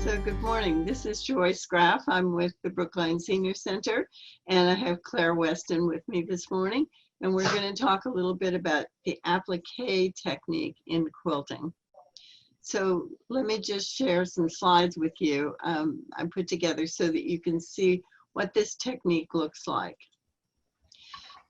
So good morning. This is Joyce Graff. I'm with the Brookline Senior Center, and I have Claire Weston with me this morning. And we're going to talk a little bit about the applique technique in quilting. So let me just share some slides with you I put together so that you can see what this technique looks like.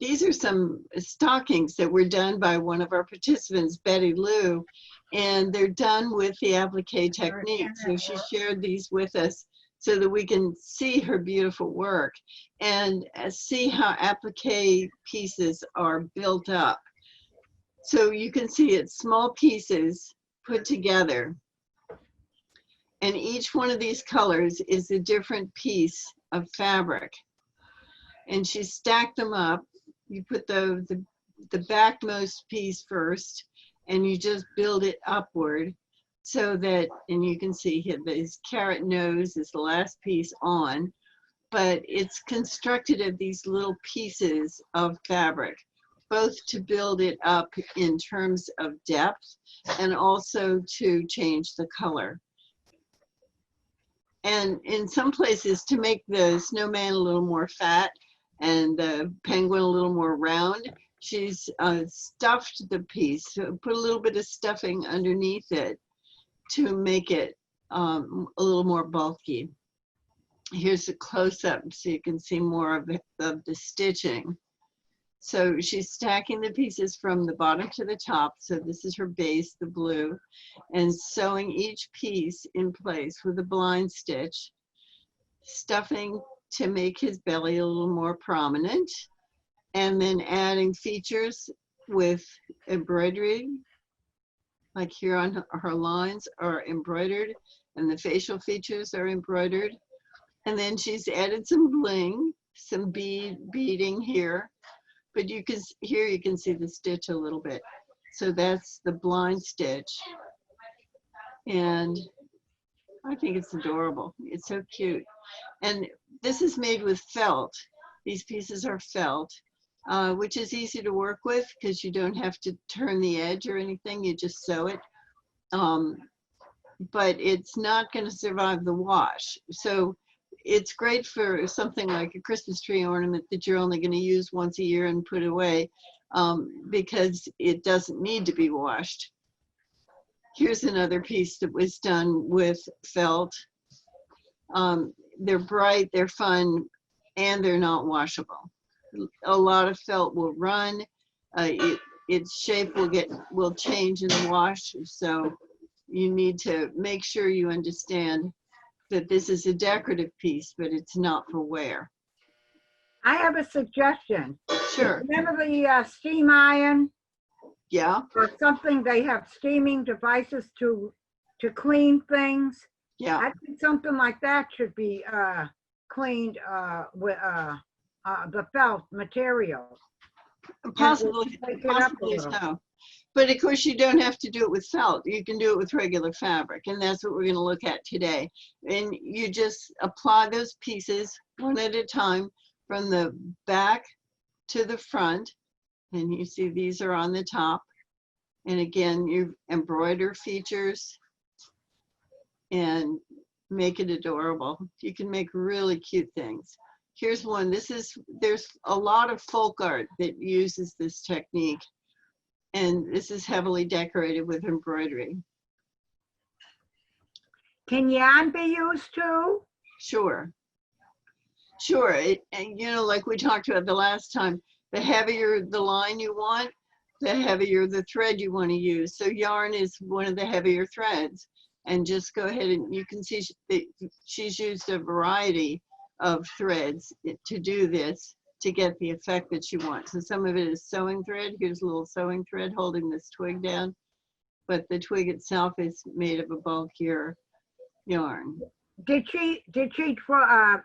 These are some stockings that were done by one of our participants, Betty Lou, and they're done with the applique technique. So she shared these with us so that we can see her beautiful work and see how applique pieces are built up. So you can see it's small pieces put together, and each one of these colors is a different piece of fabric, and she stacked them up. You put the backmost piece first, and you just build it upward so that, and you can see here, this carrot nose is the last piece on, but it's constructed of these little pieces of fabric, both to build it up in terms of depth and also to change the color. And in some places, to make the snowman a little more fat and the penguin a little more round, she's stuffed the piece, so put a little bit of stuffing underneath it to make it a little more bulky. Here's a close-up so you can see more of the stitching. So she's stacking the pieces from the bottom to the top. So this is her base, the blue, and sewing each piece in place with a blind stitch, stuffing to make his belly a little more prominent, and then adding features with embroidery, like here on her lines are embroidered and the facial features are embroidered. And then she's added some bling, some beading here, but you can, here you can see the stitch a little bit. So that's the blind stitch. And I think it's adorable. It's so cute. And this is made with felt. These pieces are felt, which is easy to work with because you don't have to turn the edge or anything. You just sew it. But it's not going to survive the wash. So it's great for something like a Christmas tree ornament that you're only going to use once a year and put away because it doesn't need to be washed. Here's another piece that was done with felt. They're bright, they're fun, and they're not washable. A lot of felt will run. Its shape will change in the wash. So you need to make sure you understand that this is a decorative piece, but it's not for wear. I have a suggestion. Sure. Remember the steam iron? Yeah. Or something, they have steaming devices to clean things. Yeah. I think something like that should be cleaned with the felt material. Possibly so. But of course, you don't have to do it with felt. You can do it with regular fabric, and that's what we're going to look at today. And you just apply those pieces one at a time from the back to the front. And you see these are on the top. And again, you embroider features and make it adorable. You can make really cute things. Here's one. There's a lot of folk art that uses this technique. And this is heavily decorated with embroidery. Can yarn be used too? Sure. Sure. And you know, like we talked about the last time, the heavier the line you want, the heavier the thread you want to use. So yarn is one of the heavier threads. And just go ahead and you can see she's used a variety of threads to do this, to get the effect that she wants. So some of it is sewing thread. Here's a little sewing thread holding this twig down, but the twig itself is made of a bulkier yarn. Did she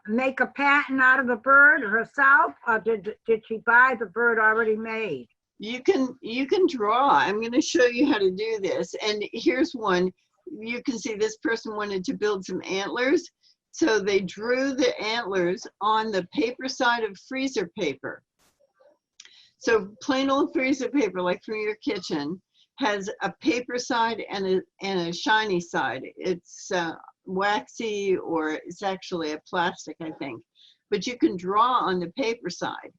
make a pattern out of the bird herself, or did she buy the bird already made? You can draw. I'm going to show you how to do this. And here's one. You can see this person wanted to build some antlers. So they drew the antlers on the paper side of freezer paper. So plain old freezer paper, like from your kitchen, has a paper side and a shiny side. It's waxy or it's actually a plastic, I think. But you can draw on the paper side.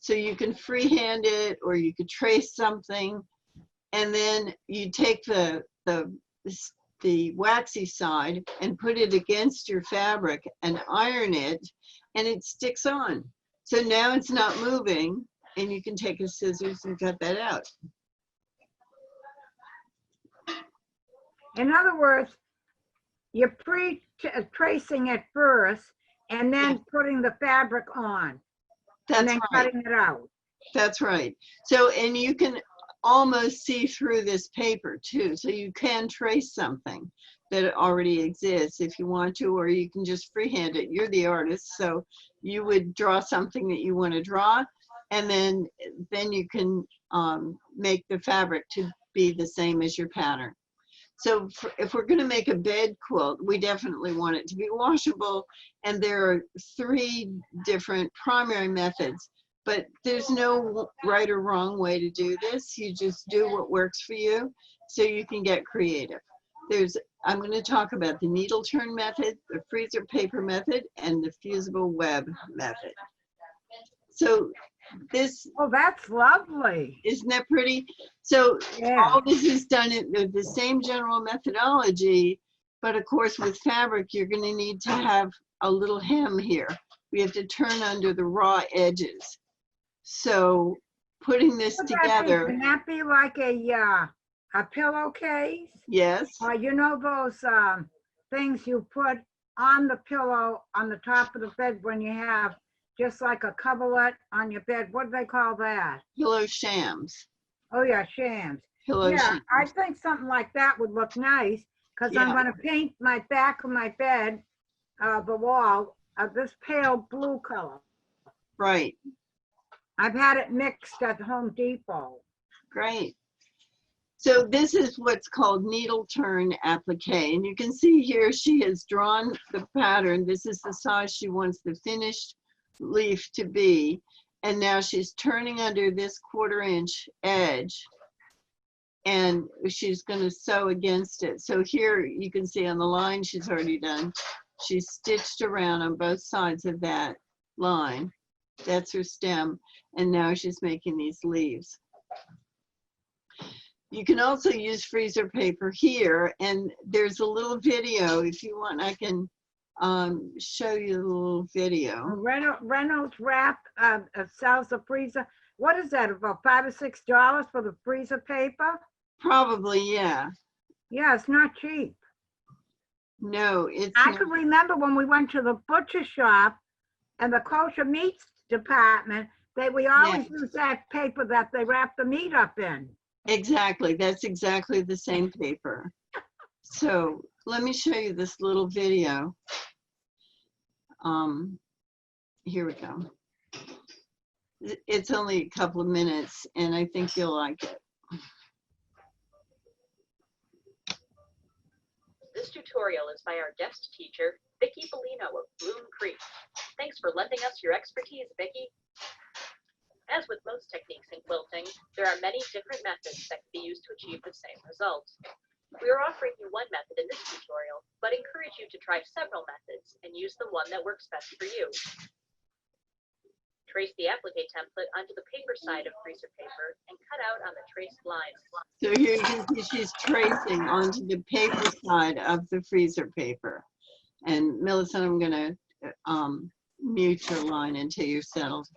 So you can freehand it or you could trace something. And then you take the waxy side and put it against your fabric and iron it, and it sticks on. So now it's not moving, and you can take a scissors and cut that out. In other words, you're tracing it first and then putting the fabric on. And That's then right. cutting it out. That's right. So, and you can almost see through this paper too. So you can trace something that already exists if you want to, or you can just freehand it. You're the artist, so you would draw something that you want to draw, and then you can make the fabric to be the same as your pattern. So if we're going to make a bed quilt, we definitely want it to be washable, and there are 3 different primary methods, but there's no right or wrong way to do this. You just do what works for you, so you can get creative. I'm going to talk about the needle turn method, the freezer paper method, and the fusible web method. So this, Oh, that's lovely. isn't that pretty? So Yeah. all this is done in the same general methodology, but of course with fabric, you're going to need to have a little hem here. We have to turn under the raw edges. So putting this together. Can that be like a pillowcase? Yes. You know those things you put on the pillow on the top of the bed when you have just like a coverlet on your bed. What do they call that? Pillow shams. Oh yeah, shams. Pillow shams. I think something like that would look nice because I'm going to paint my back of my bed, the wall, this pale blue color. Right. I've had it mixed at Home Depot. Great. So this is what's called needle turn applique. And you can see here she has drawn the pattern. This is the size she wants the finished leaf to be. And now she's turning under this 1/4 inch edge. And she's going to sew against it. So here you can see on the line she's already done. She's stitched around on both sides of that line. That's her stem. And now she's making these leaves. You can also use freezer paper here, and there's a little video. If you want, I can show you the little video. Reynolds Wrap sells a freezer. What is that, about $5 or $6 for the freezer paper? Probably, yeah. Yeah, it's not cheap. No, it's I not. can remember when we went to the butcher shop and the kosher meats department, we always use that paper that they wrap the meat up in. Exactly. That's exactly the same paper. So let me show you this little video. Here we go. It's only a couple of minutes, and I think you'll like it. This tutorial is by our guest teacher, Vicki Bellino of Bloom Creek. Thanks for lending us your expertise, Vicki. As with most techniques in quilting, there are many different methods that can be used to achieve the same result. We are offering you one method in this tutorial, but encourage you to try several methods and use the one that works best for you. Trace the applique template onto the paper side of freezer paper and cut out on the traced lines. So here you can see she's tracing onto the paper side of the freezer paper. And Millicent, I'm going to mute your line until you're settled.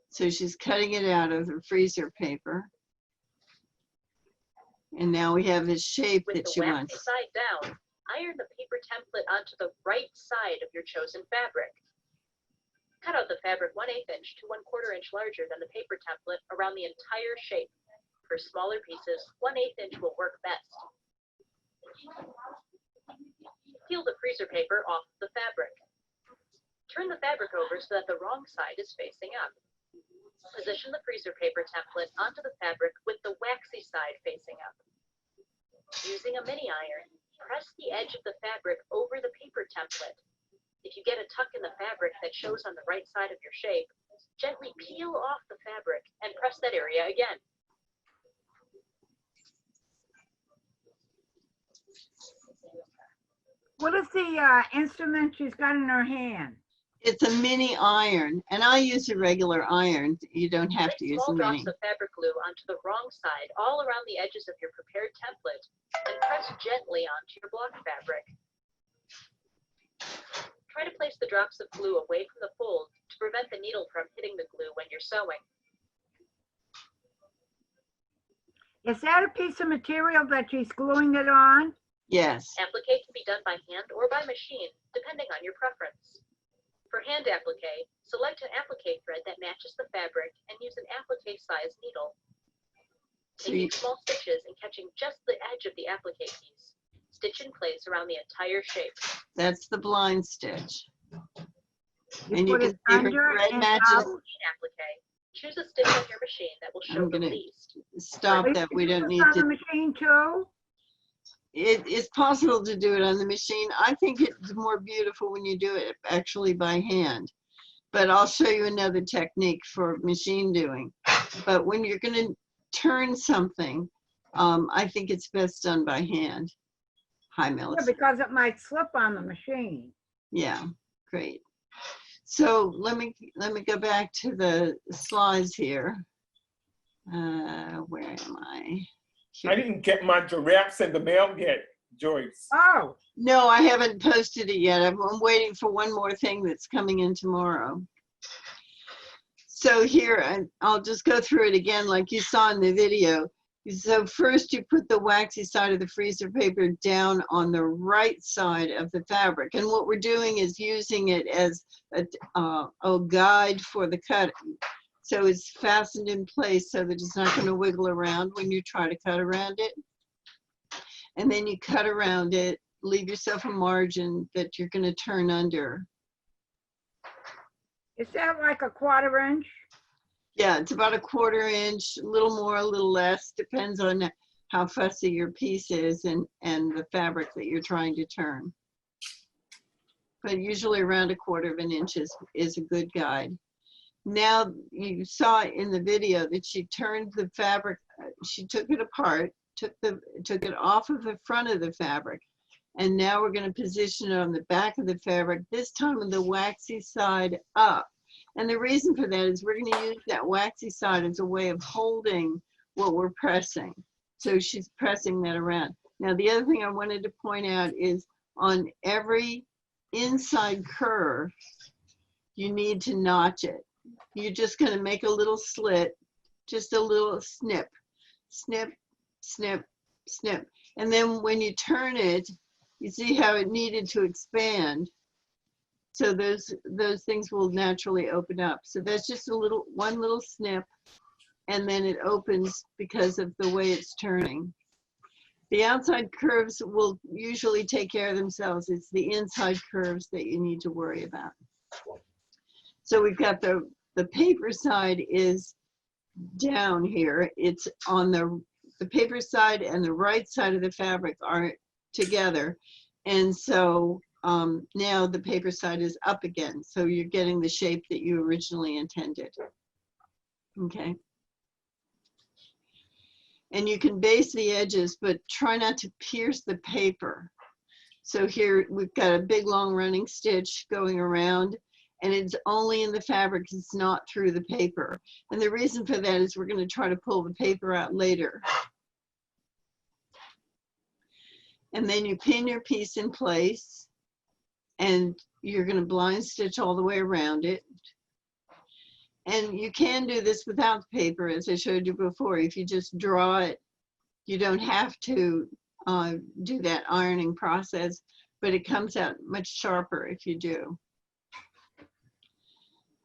So she's cutting it out of the freezer paper. And now we have this shape that she wants. With the waxy side down, iron the paper template onto the right side of your chosen fabric. Cut out the fabric 1/8 inch to 1/4 inch larger than the paper template around the entire shape. For smaller pieces, 1/8 inch will work best. Peel the freezer paper off the fabric. Turn the fabric over so that the wrong side is facing up. Position the freezer paper template onto the fabric with the waxy side facing up. Using a mini iron, press the edge of the fabric over the paper template. If you get a tuck in the fabric that shows on the right side of your shape, gently peel off the fabric and press that area again. What is the instrument she's got in her hand? It's a mini iron, and I use a regular iron. You don't have to Place use a small mini. drops of fabric glue onto the wrong side all around the edges of your prepared template and press gently onto your block fabric. Try to place the drops of glue away from the fold to prevent the needle from hitting the glue when you're sewing. Is that a piece of material that she's gluing it on? Yes. Applique can be done by hand or by machine, depending on your preference. For hand applique, select an applique thread that matches the fabric and use an applique size needle. Taking small stitches and catching just the edge of the applique piece. Stitch in place around the entire shape. That's the blind stitch. You And you put can it see her under thread and matches. out. Machine applique. Choose a stitch on your machine that will show I'm the gonna least. Stop Are you that. We doing don't this need on the to. machine too? It is possible to do it on the machine. I think it's more beautiful when you do it actually by hand. But I'll show you another technique for machine doing. But when you're going to turn something, I think it's best done by hand. Hi, Yeah, Millicent. because it might slip on the machine. Yeah, great. So let me go back to the slides here. Where am I? Here. I didn't get my giraffes in the mail yet, Joyce. Oh, No, I haven't posted it yet. I'm waiting for one more thing that's coming in tomorrow. So here, I'll just go through it again like you saw in the video. So first you put the waxy side of the freezer paper down on the right side of the fabric. And what we're doing is using it as a guide for the cut. So it's fastened in place so that it's not going to wiggle around when you try to cut around it. And then you cut around it, leave yourself a margin that you're going to turn under. is that like a 1/4 inch? Yeah, it's about a 1/4 inch, a little more, a little less, depends on how fussy your piece is and the fabric that you're trying to turn. But usually around a 1/4 inch is a good guide. Now you saw in the video that she turned the fabric, she took it apart, took it off of the front of the fabric, and now we're going to position it on the back of the fabric, this time with the waxy side up. And the reason for that is we're going to use that waxy side as a way of holding what we're pressing. So she's pressing that around. Now the other thing I wanted to point out is on every inside curve, you need to notch it. You're just going to make a little slit, just a little snip, snip, snip, snip. And then when you turn it, you see how it needed to expand. So those things will naturally open up. So that's just one little snip, and then it opens because of the way it's turning. The outside curves will usually take care of themselves. It's the inside curves that you need to worry about. So we've got the paper side is down here. It's on the paper side and the right side of the fabric are together. And so now the paper side is up again. So you're getting the shape that you originally intended. Okay. And you can base the edges, but try not to pierce the paper. So here we've got a big long running stitch going around, and it's only in the fabric, it's not through the paper. And the reason for that is we're going to try to pull the paper out later. And then you pin your piece in place, and you're going to blind stitch all the way around it. And you can do this without the paper, as I showed you before. If you just draw it, you don't have to do that ironing process, but it comes out much sharper if you do.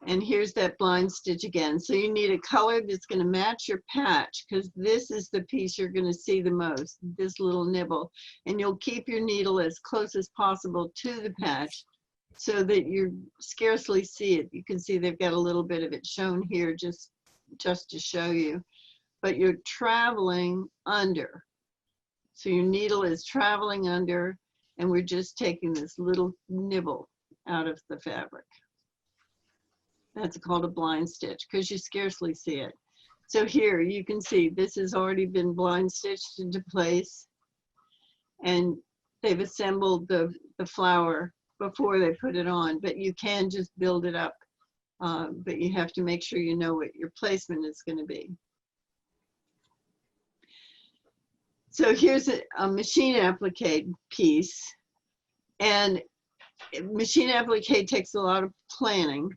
And here's that blind stitch again. So you need a color that's going to match your patch, because this is the piece you're going to see the most, this little nibble. And you'll keep your needle as close as possible to the patch so that you scarcely see it. You can see they've got a little bit of it shown here just to show you. But you're traveling under. So your needle is traveling under, and we're just taking this little nibble out of the fabric. That's called a blind stitch because you scarcely see it. So here you can see this has already been blind stitched into place, and they've assembled the the flower before they put it on, but you can just build it up. But you have to make sure you know what your placement is going to be. So here's a machine applique piece, and machine applique takes a lot of planning,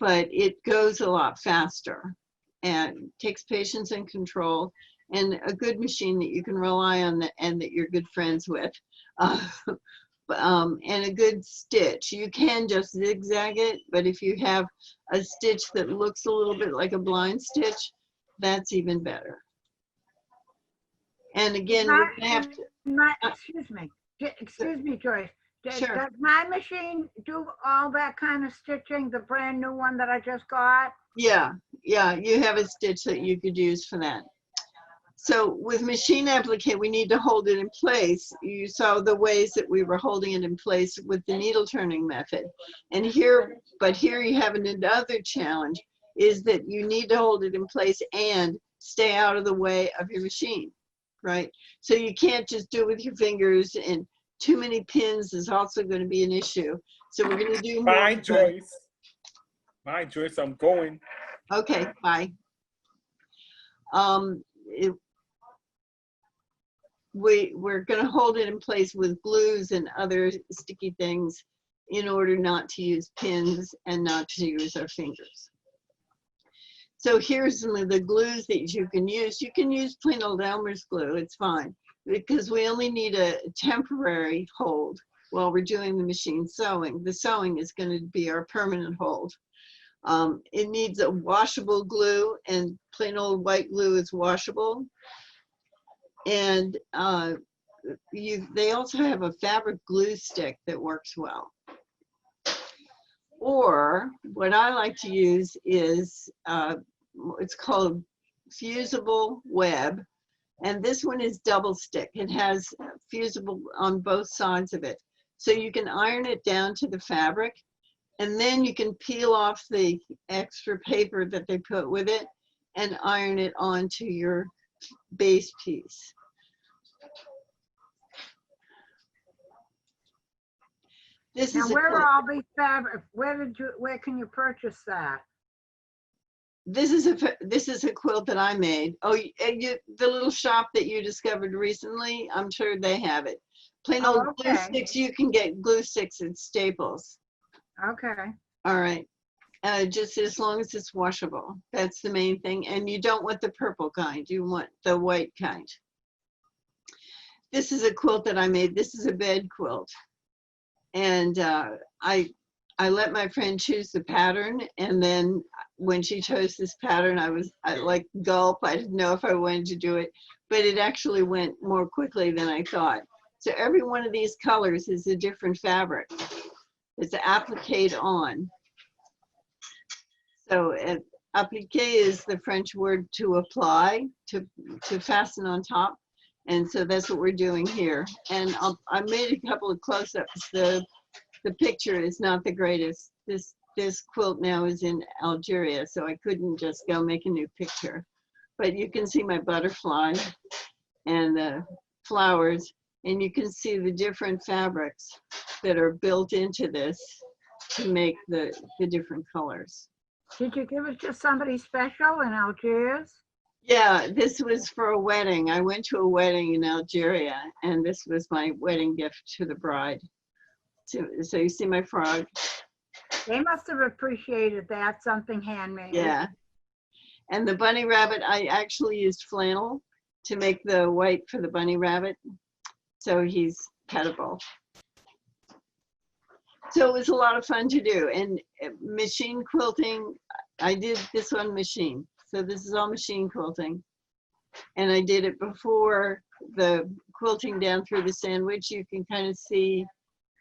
but it goes a lot faster and takes patience and control, and a good machine that you can rely on and that you're good friends with. And a good stitch. You can just zigzag it, but if you have a stitch that looks a little bit like a blind stitch, that's even better. And again, we're gonna have to, Excuse me, Joyce. Sure. Does my machine do all that kind of stitching, the brand new one that I just got? yeah, you have a stitch that you could use for that. So with machine applique, we need to hold it in place. You saw the ways that we were holding it in place with the needle turning method. And here you have another challenge, is that you need to hold it in place and stay out of the way of your machine, right? So you can't just do it with your fingers, and too many pins is also going to be an issue. So we're going to do more. Bye, Joyce. Bye, Joyce. I'm going. Okay, bye. We're going to hold it in place with glues and other sticky things in order not to use pins and not to use our fingers. So here's some of the glues that you can use. You can use plain old Elmer's glue, it's fine, because we only need a temporary hold while we're doing the machine sewing. The sewing is going to be our permanent hold. It needs a washable glue, and plain old white glue is washable. And they also have a fabric glue stick that works well. Or what I like to use is, it's called fusible web. And this one is double stick. It has fusible on both sides of it. So you can iron it down to the fabric, and then you can peel off the extra paper that they put with it and iron it onto your base piece. This Now, is where are all these fabric? Where can you purchase that? this is a quilt that I made. Oh, the little shop that you discovered recently, I'm sure they have it. Plain old glue sticks, you can get glue sticks at Staples. Okay. All right. Just as long as it's washable. That's the main thing. And you don't want the purple kind. You want the white kind. This is a quilt that I made. This is a bed quilt. And I let my friend choose the pattern. And then when she chose this pattern, I like gulp. I didn't know if I wanted to do it, but it actually went more quickly than I thought. So every one of these colors is a different fabric. It's appliqued on. So applique is the French word to apply, to fasten on top. And so that's what we're doing here. And I made a couple of close-ups. The picture is not the greatest. This quilt now is in Algeria, so I couldn't just go make a new picture. But you can see my butterfly and the flowers, and you can see the different fabrics that are built into this to make the different colors. Did you give it to somebody special in Algiers? Yeah, this was for a wedding. I went to a wedding in Algeria, and this was my wedding gift to the bride. So you see my frog? They must have appreciated that, something handmade. Yeah. And the bunny rabbit, I actually used flannel to make the white for the bunny rabbit. So he's petable. So it was a lot of fun to do. And machine quilting, I did this on machine. So this is all machine quilting. And I did it before the quilting down through the sandwich. You can kind of see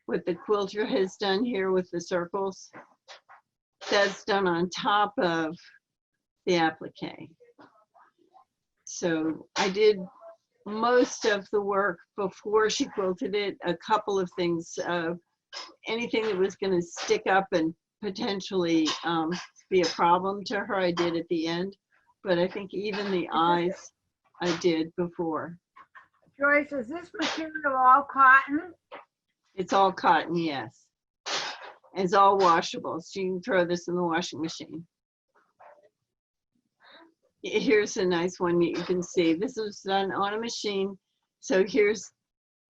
what the quilter has done here with the circles. That's done on top of the applique. So I did most of the work before she quilted it. A couple of things, anything that was going to stick up and potentially be a problem to her, I did at the end. But I think even the eyes I did before. Joyce, is this material all cotton? It's all cotton, yes. It's all washable, so you can throw this in the washing machine. Here's a nice one that you can see. This was done on a machine. So here's,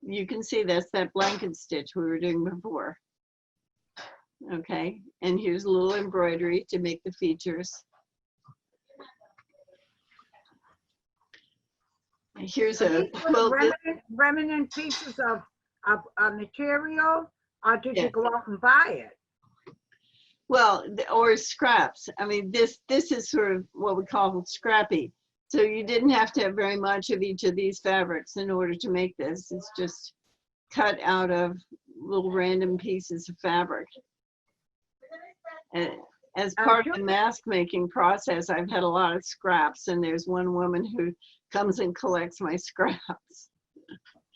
you can see that's that blanket stitch we were doing before. Okay, and here's a little embroidery to make the features. And here's Are a these quilt. remnant pieces of material, or did you Yes. go out and buy it? Well, or scraps. I mean, this is sort of what we call scrappy. So you didn't have to have very much of each of these fabrics in order to make this. It's just cut out of little random pieces of fabric. And as part of the mask making process, I've had a lot of scraps, and there's one woman who comes and collects my scraps.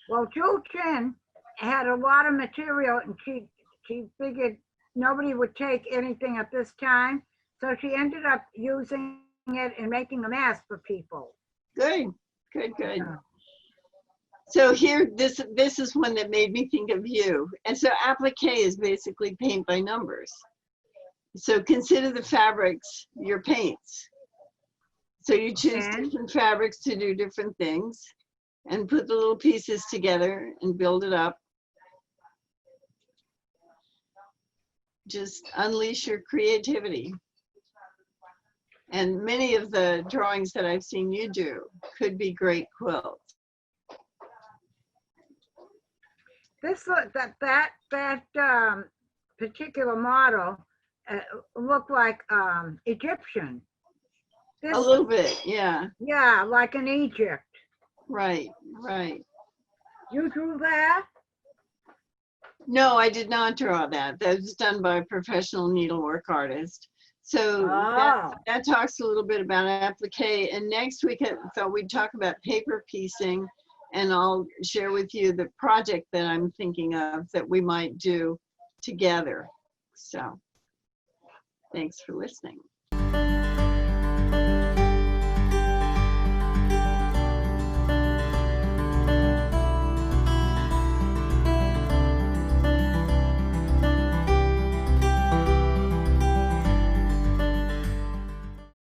Well, Jewel Chin had a lot of material, and she figured nobody would take anything at this time, so she ended up using it and making a mask for people. Good, good, good. Yeah. So here, this is one that made me think of you. And so applique is basically paint by numbers. So consider the fabrics your paints. So you choose different fabrics to do different things and put the little pieces together and build it up. Just unleash your creativity. And many of the drawings that I've seen you do could be great quilts. This that particular model looked like Egyptian. A little bit, yeah. Yeah, like in Egypt. Right, right. You drew that? No, I did not draw that. That was done by a professional needlework artist. So that talks a little bit about applique. And next week, I thought we'd talk about paper piecing, and I'll share with you the project that I'm thinking of that we might do together. So thanks for listening.